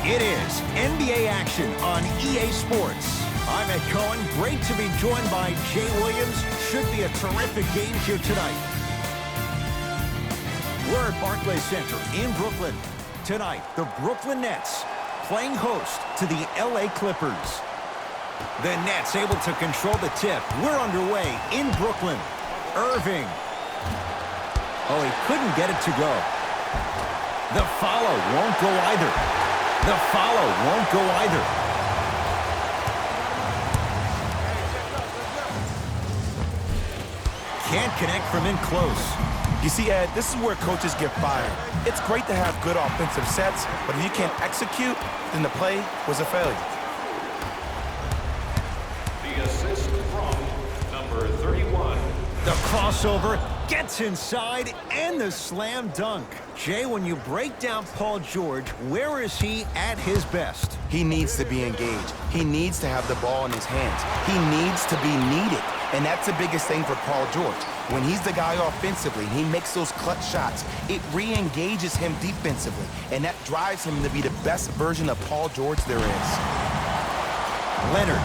It is NBA action on EA Sports. I'm Ed Cohen. Great to be joined by Jay Williams. Should be a terrific game here tonight. We're at Barclays Center in Brooklyn. Tonight, the Brooklyn Nets playing host to the LA Clippers. The Nets able to control the tip. We're underway in Brooklyn. Irving. Oh, he couldn't get it to go. The follow won't go either. The follow won't go either. Can't connect from in close. You see, Ed, this is where coaches get fired. It's great to have good offensive sets, but if you can't execute, then the play was a failure. The assist from number 31. The crossover gets inside and the slam dunk. Jay, when you break down Paul George, where is he at his best? He needs to be engaged. He needs to have the ball in his hands. He needs to be needed. And that's the biggest thing for Paul George. When he's the guy offensively, he makes those clutch shots. It re-engages him defensively. And that drives him to be the best version of Paul George there is. Leonard.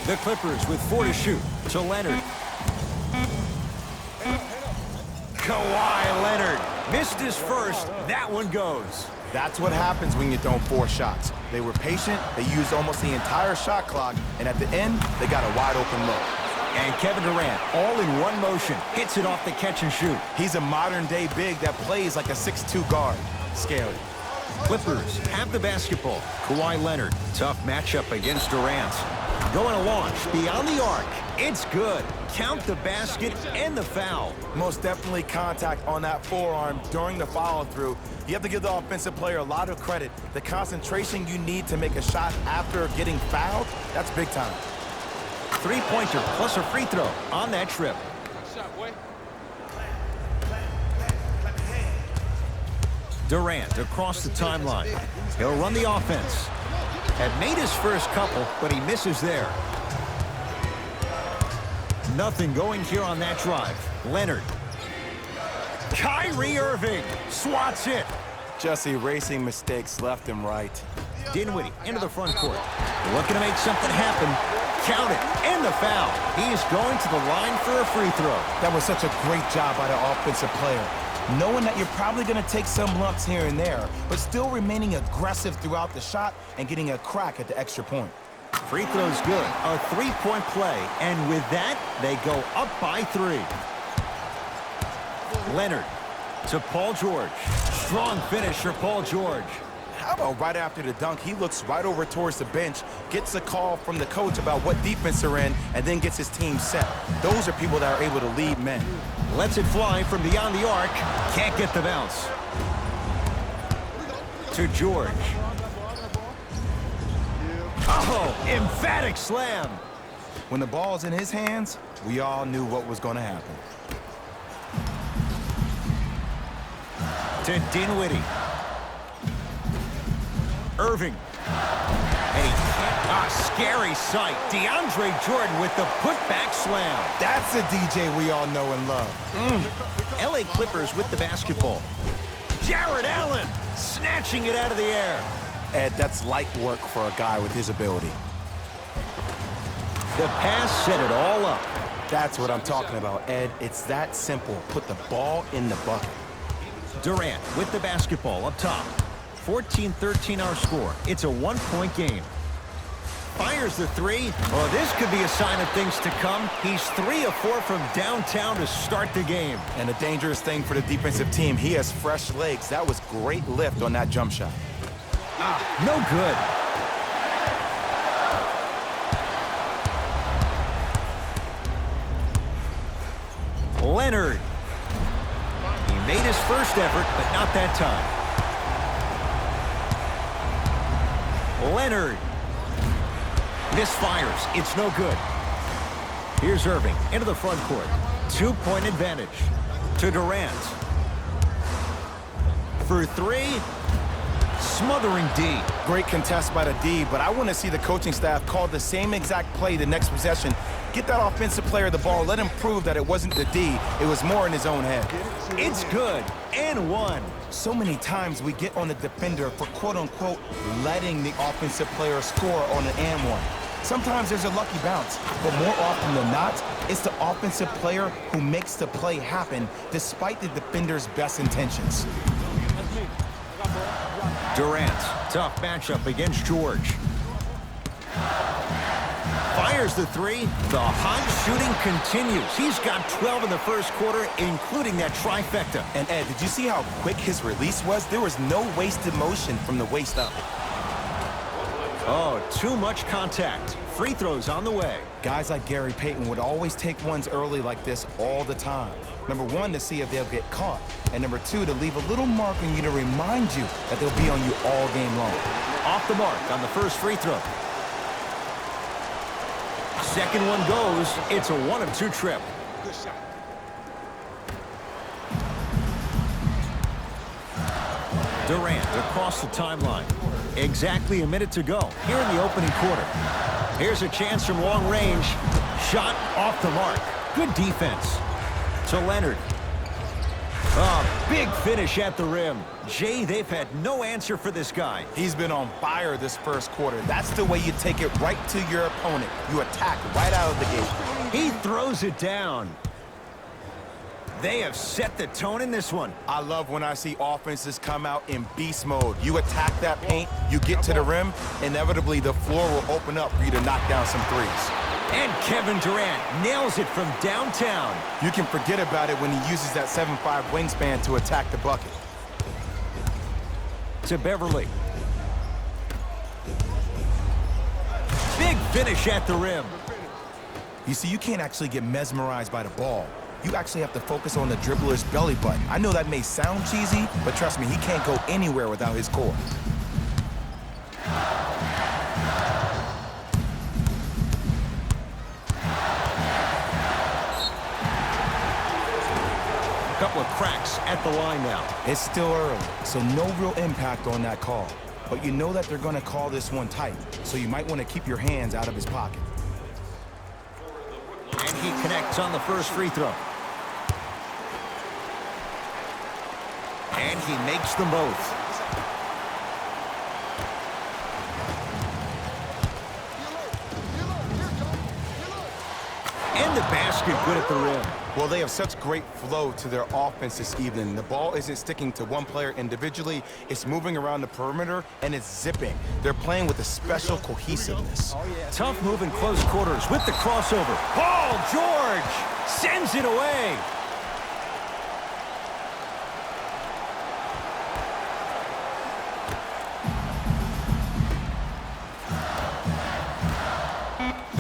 The Clippers with 4 to shoot. To Leonard. Kawhi Leonard missed his first. That one goes. That's what happens when you don't force shots. They were patient, they used almost the entire shot clock, and at the end, they got a wide open look. And Kevin Durant, all in one motion, hits it off the catch and shoot. He's a modern-day big that plays like a 6'2 guard. Scary. Clippers have the basketball. Kawhi Leonard, tough matchup against Durant. Going to launch beyond the arc. It's good. Count the basket and the foul. Most definitely contact on that forearm during the follow-through. You have to give the offensive player a lot of credit. The concentration you need to make a shot after getting fouled, that's big time. Three-pointer plus a free throw on that trip. Durant across the timeline. He'll run the offense. Had made his first couple, but he misses there. Nothing going here on that drive. Leonard. Kyrie Irving swats it. Just erasing mistakes left and right. Dinwiddie into the front court. Looking to make something happen. Count it. And the foul. He's going to the line for a free throw. That was such a great job by the offensive player. Knowing that you're probably going to take some lumps here and there, but still remaining aggressive throughout the shot and getting a crack at the extra point. Free throw's good. A three-point play. And with that, they go up by 3. Leonard to Paul George. Strong finish for Paul George. How about right after the dunk, he looks right over towards the bench, gets a call from the coach about what defense they're in, and then gets his team set. Those are people that are able to lead men. Lets it fly from beyond the arc. Can't get the bounce. To George. Oh, emphatic slam. When the ball's in his hands, we all knew what was going to happen. To Dinwiddie. Irving. A scary sight. DeAndre Jordan with the putback slam. That's a DJ we all know and love. LA Clippers with the basketball. Jared Allen snatching it out of the air. Ed, that's light work for a guy with his ability. The pass set it all up. That's what I'm talking about, Ed. It's that simple. Put the ball in the bucket. Durant with the basketball up top. 14-13 our score. It's a 1-point game. Fires the 3. Oh, this could be a sign of things to come. He's 3 of 4 from downtown to start the game. And a dangerous thing for the defensive team, he has fresh legs. That was great lift on that jump shot. No good. Leonard. He made his first effort, but not that time. Leonard. Misfires. It's no good. Here's Irving into the front court. 2-point advantage. To Durant. For 3. Smothering D. Great contest by the D, but I want to see the coaching staff call the same exact play the next possession. Get that offensive player the ball. Let him prove that it wasn't the D. It was more in his own head. It's good. And one. So many times we get on the defender for quote-unquote letting the offensive player score on an and one. Sometimes there's a lucky bounce, but more often than not, it's the offensive player who makes the play happen despite the defender's best intentions. Durant, tough matchup against George. Fires the three. The hot shooting continues. He's got 12 in the first quarter, including that trifecta. And Ed, did you see how quick his release was? There was no wasted motion from the waist up. Oh, too much contact. Free throws on the way. Guys like Gary Payton would always take ones early like this all the time. Number one, to see if they'll get caught. And number two, to leave a little mark on you to remind you that they'll be on you all game long. Off the mark on the first free throw. Second one goes. It's a 1-of-2 trip. Good shot. Durant across the timeline. Exactly a minute to go here in the opening quarter. Here's a chance from long range. Shot off the mark. Good defense. To Leonard. Big finish at the rim. Jay, they've had no answer for this guy. He's been on fire this first quarter. That's the way you take it right to your opponent. You attack right out of the gate. He throws it down. They have set the tone in this one. I love when I see offenses come out in beast mode. You attack that paint, you get to the rim, inevitably the floor will open up for you to knock down some threes. And Kevin Durant nails it from downtown. You can forget about it when he uses that 7'5" wingspan to attack the bucket. To Beverly. Big finish at the rim. You see, you can't actually get mesmerized by the ball. You actually have to focus on the dribbler's belly button. I know that may sound cheesy, but trust me, he can't go anywhere without his core. Couple of cracks at the line now. It's still early, so no real impact on that call. But you know that they're going to call this one tight, so you might want to keep your hands out of his pocket. And he connects on the first free throw. And he makes them both. And the basket good at the rim. Well, they have such great flow to their offense this evening. The ball isn't sticking to one player individually. It's moving around the perimeter, and it's zipping. They're playing with a special cohesiveness. Tough move in close quarters with the crossover. Paul George sends it away.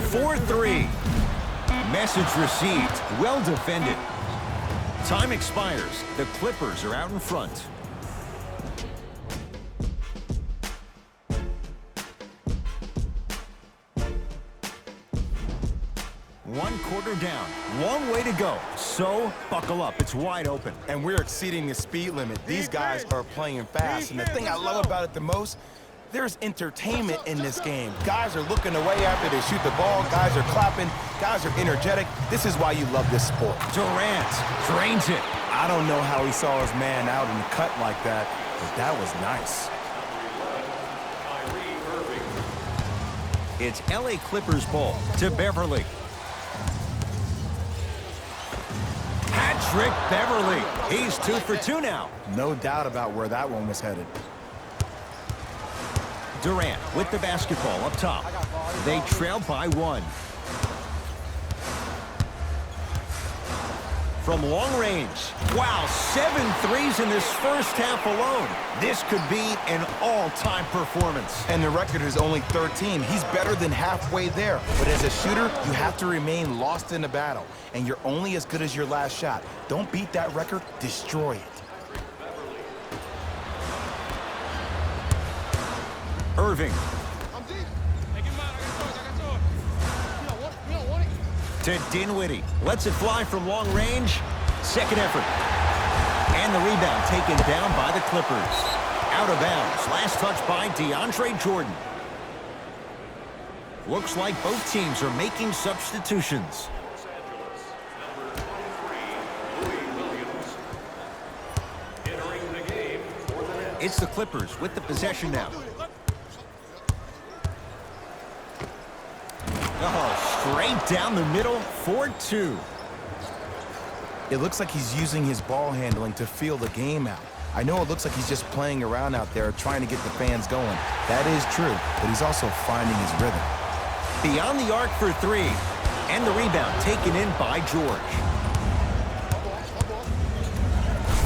For three. Message received. Well defended. Time expires. The Clippers are out in front. One quarter down. Long way to go. So, buckle up. It's wide open. And we're exceeding the speed limit. These guys are playing fast. And the thing I love about it the most, there's entertainment in this game. Guys are looking away after they shoot the ball. Guys are clapping. Guys are energetic. This is why you love this sport. Durant drains it. I don't know how he saw his man out in the cut like that, but that was nice. It's LA Clippers ball to Beverly. Hat-trick Beverly. He's 2 for 2 now. No doubt about where that one was headed. Durant with the basketball up top. They trail by 1. From long range. Wow, 7 threes in this first half alone. This could be an all-time performance. And the record is only 13. He's better than halfway there. But as a shooter, you have to remain lost in the battle. And you're only as good as your last shot. Don't beat that record, destroy it. Irving. I'm deep. Hey, give him out. I got yours. You don't want it. To Dinwiddie. Lets it fly from long range. Second effort. And the rebound taken down by the Clippers. Out of bounds. Last touch by DeAndre Jordan. Looks like both teams are making substitutions. Los Angeles, number 23, Louis Williams. Entering the game for the Nets. It's the Clippers with the possession now. Oh, straight down the middle, 4-2. It looks like he's using his ball handling to feel the game out. I know it looks like he's just playing around out there trying to get the fans going. That is true, but he's also finding his rhythm. Beyond the arc for three. And the rebound taken in by George.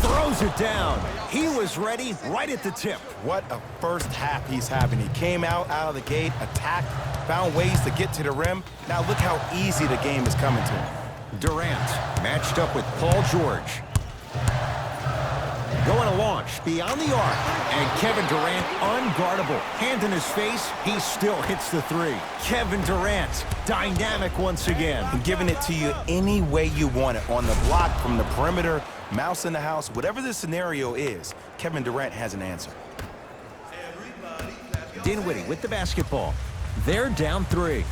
Throws it down. He was ready right at the tip. What a first half he's having. He came out of the gate, attacked, found ways to get to the rim. Now look how easy the game is coming to him. Durant matched up with Paul George. Going to launch beyond the arc. And Kevin Durant unguardable. Hand in his face, he still hits the three. Kevin Durant, dynamic once again. And giving it to you any way you want it. On the block, from the perimeter, mouse in the house, whatever the scenario is, Kevin Durant has an answer. Dinwiddie with the basketball. They're down three.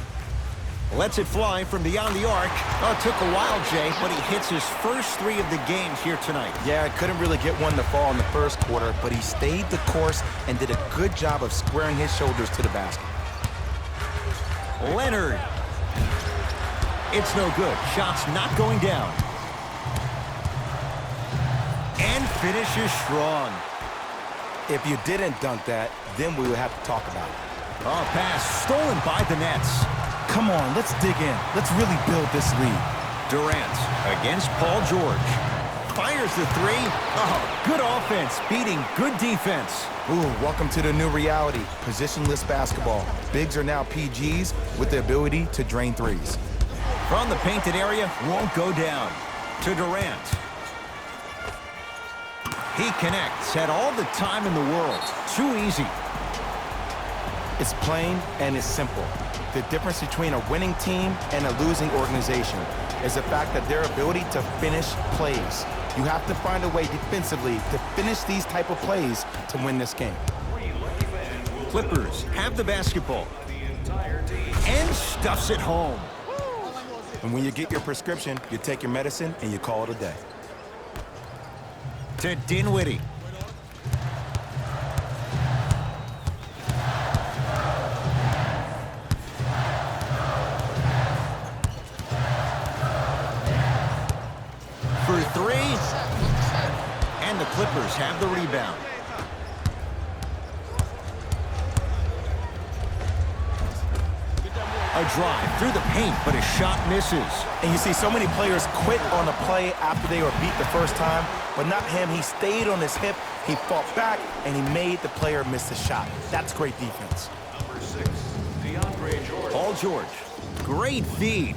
Lets it fly from beyond the arc. Oh, it took a while, Jay, but he hits his first three of the games here tonight. Yeah, couldn't really get one to fall in the first quarter, but he stayed the course and did a good job of squaring his shoulders to the basket. Leonard. It's no good. Shots not going down. And finishes strong. If you didn't dunk that, then we would have to talk about it. Oh, pass stolen by the Nets. Come on, let's dig in. Let's really build this lead. Durant against Paul George. Fires the three. Oh, good offense beating good defense. Ooh, welcome to the new reality. Positionless basketball. Bigs are now PGs with the ability to drain threes. From the painted area, won't go down. To Durant. He connects, had all the time in the world. Too easy. It's plain and it's simple. The difference between a winning team and a losing organization is the fact that their ability to finish plays. You have to find a way defensively to finish these type of plays to win this game. Clippers have the basketball. And stuffs it home. And when you get your prescription, you take your medicine and you call it a day. To Dinwiddie. For three. And the Clippers have the rebound. A drive through the paint, but his shot misses. And you see so many players quit on a play after they were beat the first time, but not him. He stayed on his hip, he fought back, and he made the player miss the shot. That's great defense. Number 6, DeAndre Jordan. Paul George, great feed.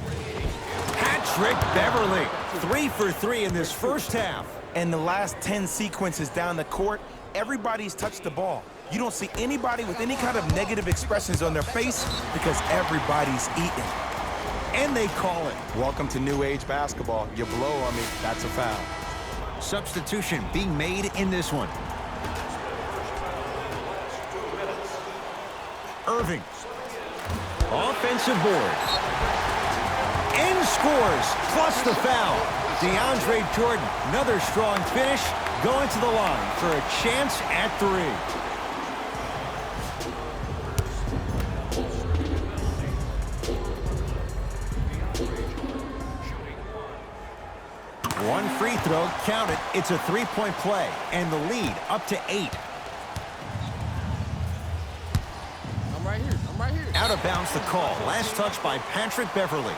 Patrick Beverley, 3 for 3 in this first half. And the last 10 sequences down the court, everybody's touched the ball. You don't see anybody with any kind of negative expressions on their face because everybody's eating. And they call it. Welcome to new age basketball. You blow on me, that's a foul. Substitution being made in this one. Irving. Offensive board. And scores, plus the foul. DeAndre Jordan, another strong finish, going to the line for a chance at three. One free throw, count it. It's a three-point play, and the lead up to 8. I'm right here. I'm right here. Out of bounds the call. Last touch by Patrick Beverley.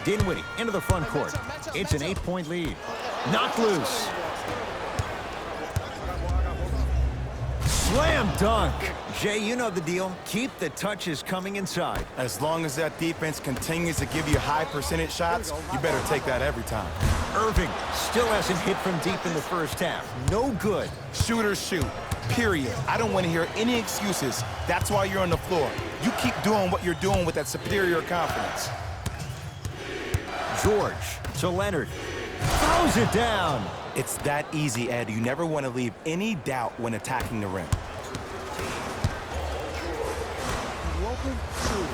Dinwiddie into the front court. It's an 8-point lead. Knocked loose. Slam dunk. Jay, you know the deal. Keep the touches coming inside. As long as that defense continues to give you high percentage shots, you better take that every time. Irving still hasn't hit from deep in the first half. No good. Shooters shoot, period. I don't want to hear any excuses. That's why you're on the floor. You keep doing what you're doing with that superior confidence. George to Leonard. Throws it down. It's that easy, Ed. You never want to leave any doubt when attacking the rim.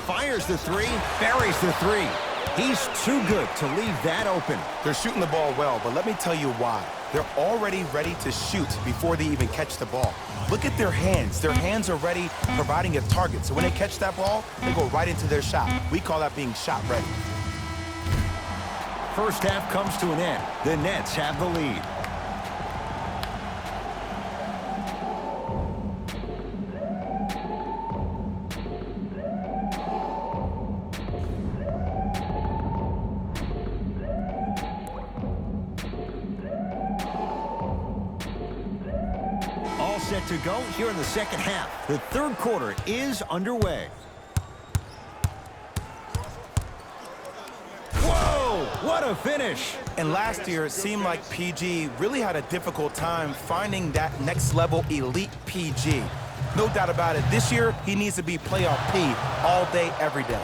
Fires the three, buries the three. He's too good to leave that open. They're shooting the ball well, but let me tell you why. They're already ready to shoot before they even catch the ball. Look at their hands. Their hands are ready, providing a target. So when they catch that ball, they go right into their shot. We call that being shot ready. First half comes to an end. The Nets have the lead. All set to go here in the second half. The third quarter is underway. Whoa, what a finish. And last year, it seemed like PG really had a difficult time finding that next level elite PG. No doubt about it, this year, he needs to be playoff P all day, every day.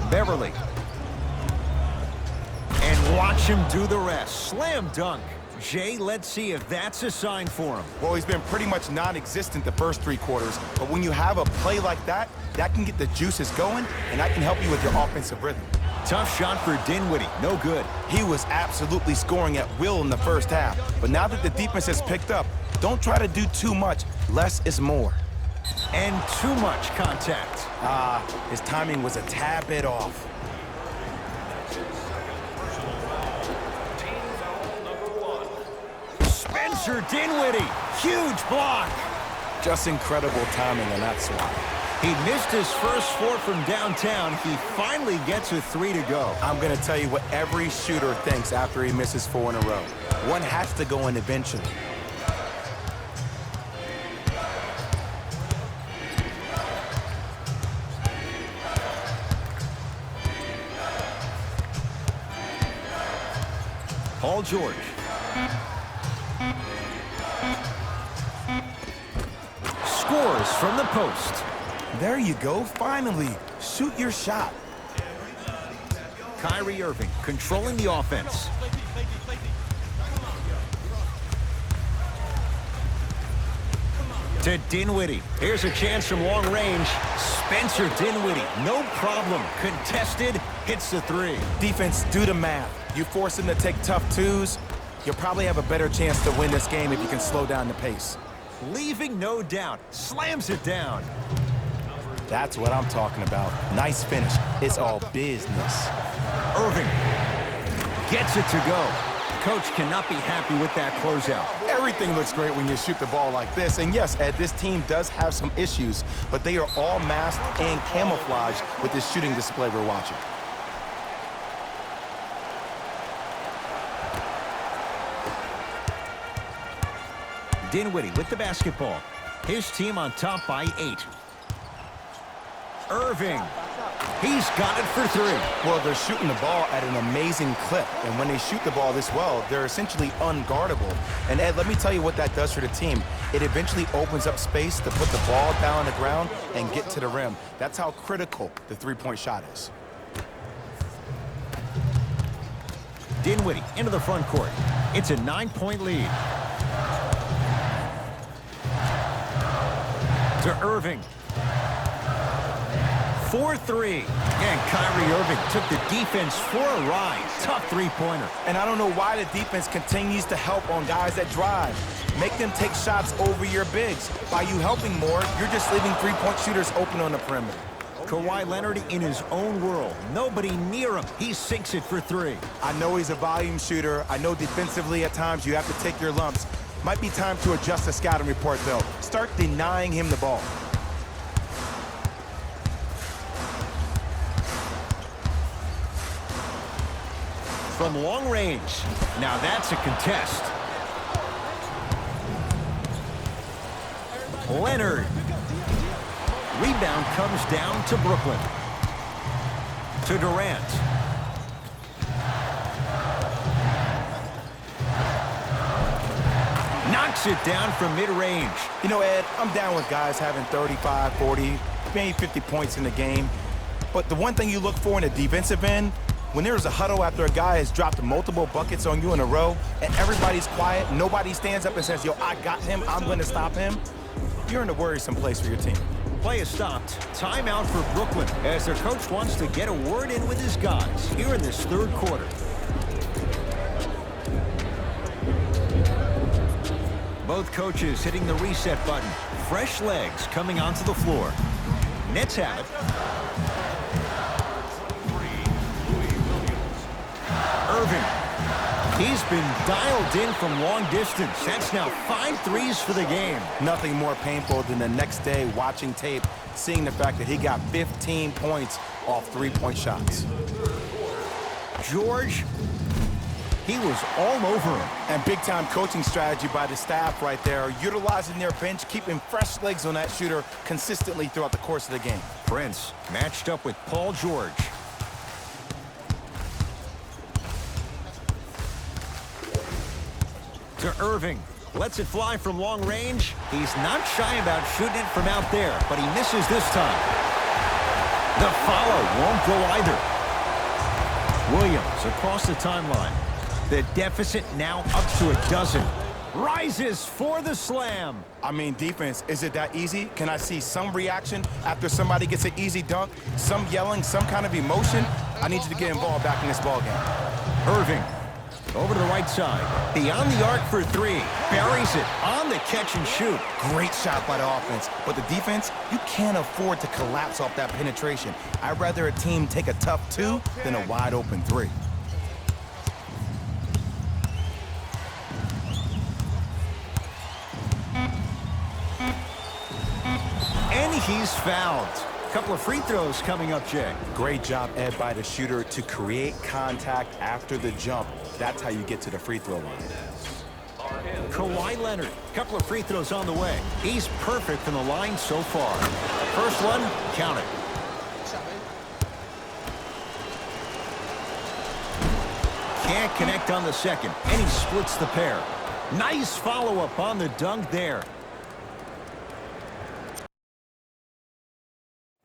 Beverly. And watch him do the rest. Slam dunk. Jay, let's see if that's a sign for him. Well, he's been pretty much non-existent the first three quarters, but when you have a play like that, that can get the juices going, and that can help you with your offensive rhythm. Tough shot for Dinwiddie. No good. He was absolutely scoring at will in the first half, but now that the defense has picked up, don't try to do too much. Less is more. And too much contact. His timing was a tad bit off. Spencer Dinwiddie. Huge block. Just incredible timing on that swat. He missed his first four from downtown. He finally gets a three to go. I'm going to tell you what every shooter thinks after he misses four in a row. One has to go in eventually. Paul George. Scores from the post. There you go, finally. Shoot your shot. Kyrie Irving controlling the offense. To Dinwiddie. Here's a chance from long range. Spencer Dinwiddie, no problem. Contested, hits the three. Defense, do the math. You force him to take tough twos, you'll probably have a better chance to win this game if you can slow down the pace. Leaving no doubt. Slams it down. That's what I'm talking about. Nice finish. It's all business. Irving gets it to go. Coach cannot be happy with that closeout. Everything looks great when you shoot the ball like this. And yes, Ed, this team does have some issues, but they are all masked and camouflaged with this shooting display we're watching. Dinwiddie with the basketball. His team on top by 8. Irving. He's got it for 3. Well, they're shooting the ball at an amazing clip. And when they shoot the ball this well, they're essentially unguardable. And, Ed, let me tell you what that does for the team. It eventually opens up space to put the ball down on the ground and get to the rim. That's how critical the three-point shot is. Dinwiddie into the front court. It's a 9-point lead. To Irving. 4-3. And Kyrie Irving took the defense for a ride. Tough three-pointer. And I don't know why the defense continues to help on guys that drive. Make them take shots over your bigs. By you helping more, you're just leaving three-point shooters open on the perimeter. Kawhi Leonard in his own world. Nobody near him. He sinks it for 3. I know he's a volume shooter. I know defensively at times you have to take your lumps. Might be time to adjust the scouting report, though. Start denying him the ball. From long range. Now that's a contest. Leonard. Rebound comes down to Brooklyn. To Durant. Knocks it down from mid-range. You know, Ed, I'm down with guys having 35, 40, maybe 50 points in the game. But the one thing you look for in a defensive end When there's a huddle after a guy has dropped multiple buckets on you in a row and everybody's quiet, nobody stands up and says, yo, I got him, I'm going to stop him, you're in a worrisome place for your team. Play is stopped. Timeout for Brooklyn as their coach wants to get a word in with his guys here in this third quarter. Both coaches hitting the reset button. Fresh legs coming onto the floor. Nets have it. Irving. He's been dialed in from long distance. That's now 5 threes for the game. Nothing more painful than the next day watching tape, seeing the fact that he got 15 points off three-point shots. George, he was all over him. And big-time coaching strategy by the staff right there, utilizing their bench, keeping fresh legs on that shooter consistently throughout the course of the game. Prince matched up with Paul George. To Irving. Lets it fly from long range. He's not shy about shooting it from out there, but he misses this time. The follow won't go either. Williams across the timeline. The deficit now up to a dozen. Rises for the slam. I mean, defense, is it that easy? Can I see some reaction after somebody gets an easy dunk? Some yelling, some kind of emotion? I need you to get involved back in this ballgame. Irving. Over to the right side. Beyond the arc for three. Buries it on the catch and shoot. Great shot by the offense. But the defense, you can't afford to collapse off that penetration. I'd rather a team take a tough two than a wide open three. And he's fouled. Couple of free throws coming up, Jay. Great job, Ed, by the shooter to create contact after the jump. That's how you get to the free throw line. Kawhi Leonard, couple of free throws on the way. He's perfect from the line so far. First one, count it. Can't connect on the second, and he splits the pair. Nice follow-up on the dunk there.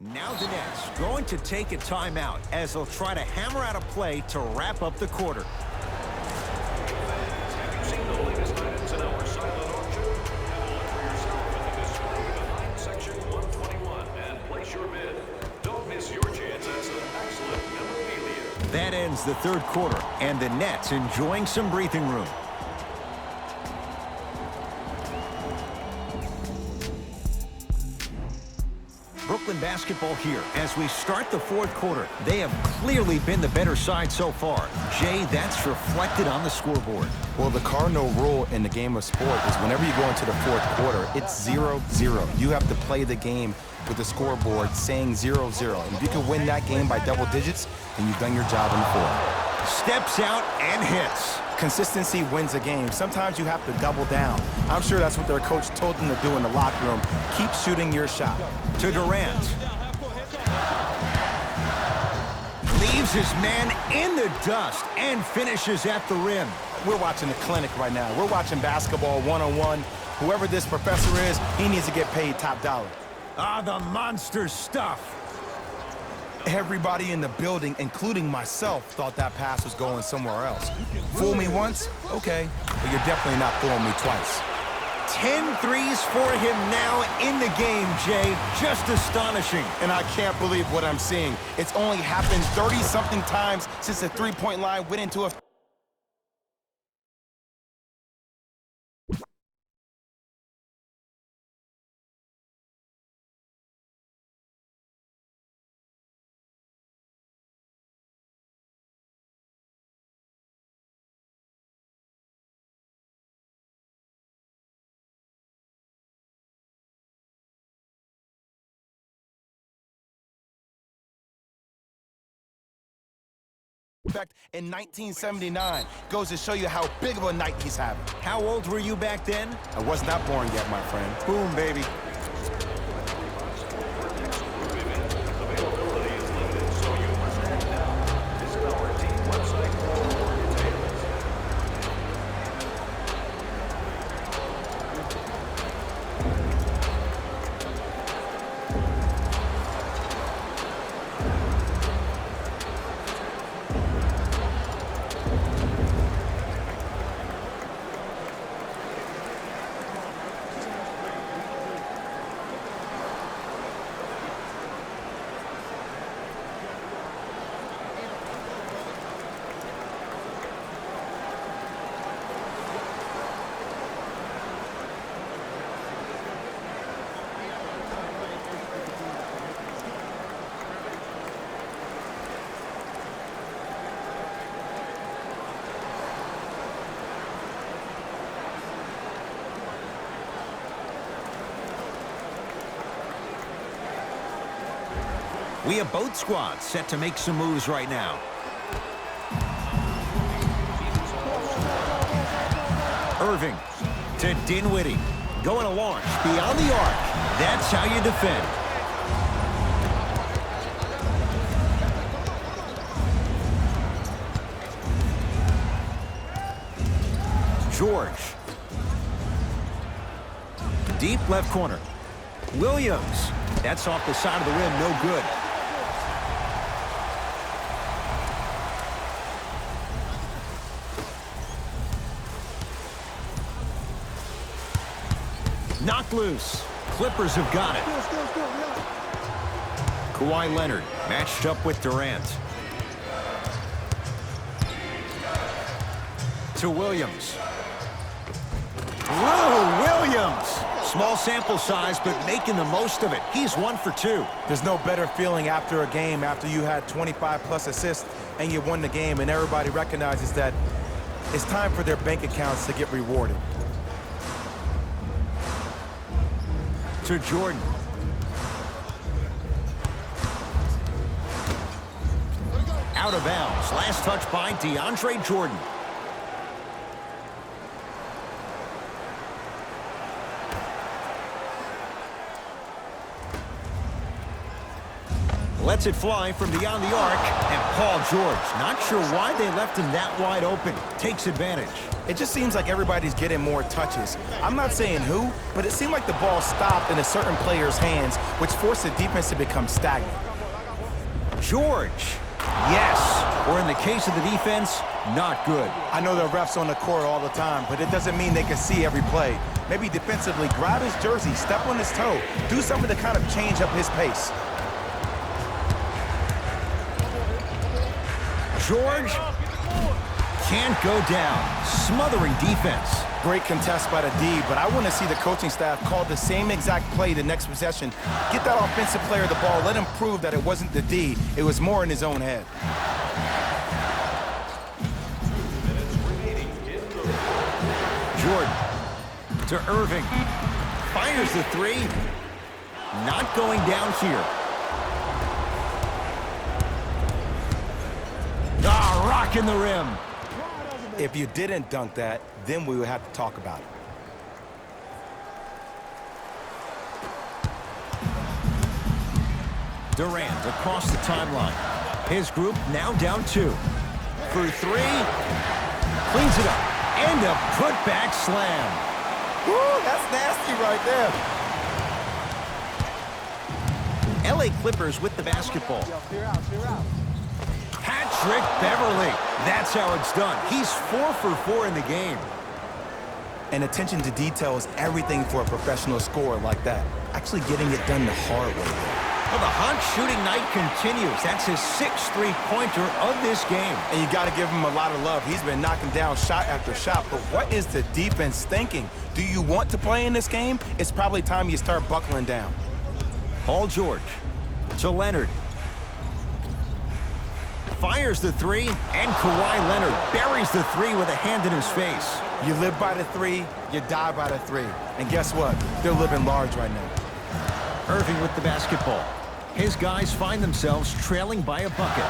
Now the Nets going to take a timeout as they'll try to hammer out a play to wrap up the quarter. Have you seen the latest items in our silent auction? Have a look for yourself in the display behind section 121 and place your bid. Don't miss your chance at some excellent memorabilia. That ends the third quarter, and the Nets enjoying some breathing room. Brooklyn basketball here as we start the fourth quarter. They have clearly been the better side so far. Jay, that's reflected on the scoreboard. Well, the cardinal rule in the game of sport is whenever you go into the fourth quarter, it's 0-0. You have to play the game with the scoreboard saying 0-0. And if you can win that game by double digits, then you've done your job in the fourth. Steps out and hits. Consistency wins a game. Sometimes you have to double down. I'm sure that's what their coach told them to do in the locker room. Keep shooting your shot. To Durant. Leaves his man in the dust and finishes at the rim. We're watching a clinic right now. We're watching basketball one-on-one. Whoever this professor is, he needs to get paid top dollar. Ah, the monster stuff. Everybody in the building, including myself, thought that pass was going somewhere else. Fool me once? Okay. But you're definitely not fooling me twice. 10 threes for him now in the game, Jay. Just astonishing. And I can't believe what I'm seeing. It's only happened 30-something times since the three-point line went into a... in 1979. Goes to show you how big of a night he's having. How old were you back then? I was not born yet, my friend. Boom, baby. Availability is limited, so you must act now. Visit our team website for more details. We have both squads set to make some moves right now. Irving to Dinwiddie. Going to launch beyond the arc. That's how you defend. George. Deep left corner. Williams. That's off the side of the rim. No good. Knocked loose. Clippers have got it. Kawhi Leonard matched up with Durant. To Williams. Whoa, Williams! Small sample size, but making the most of it. He's 1 for 2. There's no better feeling after a game after you had 25-plus assists and you won the game, and everybody recognizes that it's time for their bank accounts to get rewarded. To Jordan. Out of bounds. Last touch by DeAndre Jordan. Lets it fly from beyond the arc, and Paul George, not sure why they left him that wide open, takes advantage. It just seems like everybody's getting more touches. I'm not saying who, but it seemed like the ball stopped in a certain player's hands, which forced the defense to become stagnant. George, yes, or in the case of the defense, not good. I know the refs on the court all the time, but it doesn't mean they can see every play. Maybe defensively, grab his jersey, step on his toe, do something to kind of change up his pace. George can't go down. Smothering defense. Great contest by the D, but I want to see the coaching staff call the same exact play the next possession. Get that offensive player the ball. Let him prove that it wasn't the D. It was more in his own head. Jordan to Irving. Fires the three. Not going down here. Rocking the rim. If you didn't dunk that, then we would have to talk about it. Durant across the timeline. His group now down 2. For 3. Cleans it up. And a putback slam. Woo, that's nasty right there. LA Clippers with the basketball. Patrick Beverly. That's how it's done. He's 4 for 4 in the game. And attention to detail is everything for a professional scorer like that. Actually getting it done the hard way. Well, the hot shooting night continues. That's his 6th three-pointer of this game. And you got to give him a lot of love. He's been knocking down shot after shot. But what is the defense thinking? Do you want to play in this game? It's probably time you start buckling down. Paul George to Leonard. Fires the 3, and Kawhi Leonard buries the 3 with a hand in his face. You live by the 3, you die by the 3. And guess what? They're living large right now. Irving with the basketball. His guys find themselves trailing by a bucket.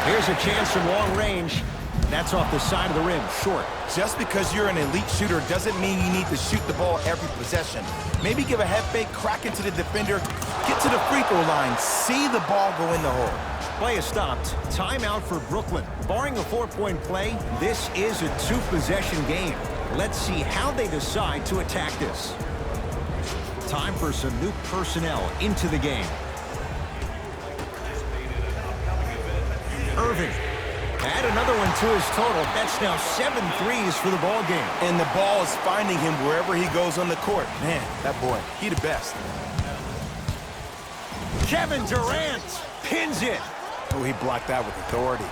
Here's a chance from long range. That's off the side of the rim, short. Just because you're an elite shooter doesn't mean you need to shoot the ball every possession. Maybe give a head fake, crack into the defender, get to the free throw line, see the ball go in the hole. Play is stopped. Timeout for Brooklyn. Barring a 4-point play, this is a 2-possession game. Let's see how they decide to attack this. Time for some new personnel into the game. Irving. Add another one to his total. That's now 7 threes for the ball game. And the ball is finding him wherever he goes on the court. Man, that boy, he the best. Kevin Durant pins it. Oh, he blocked that with authority.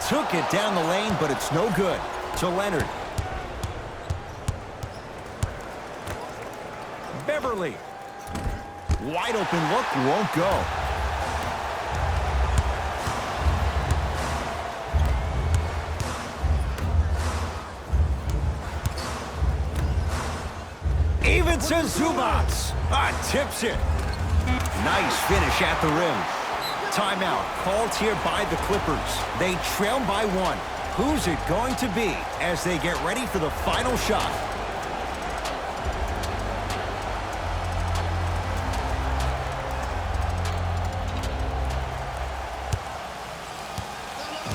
Took it down the lane, but it's no good. To Leonard. Beverly. Wide open look won't go. Even to Zubats. Tips it. Nice finish at the rim. Timeout called here by the Clippers. They trail by 1. Who's it going to be as they get ready for the final shot?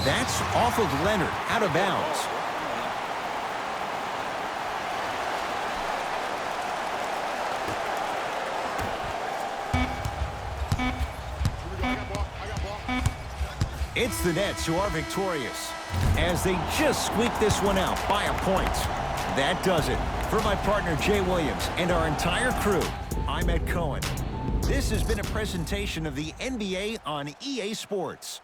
That's off of Leonard, out of bounds. It's the Nets who are victorious as they just squeak this one out by a point. That does it. For my partner Jay Williams and our entire crew, I'm Ed Cohen. This has been a presentation of the NBA on EA Sports.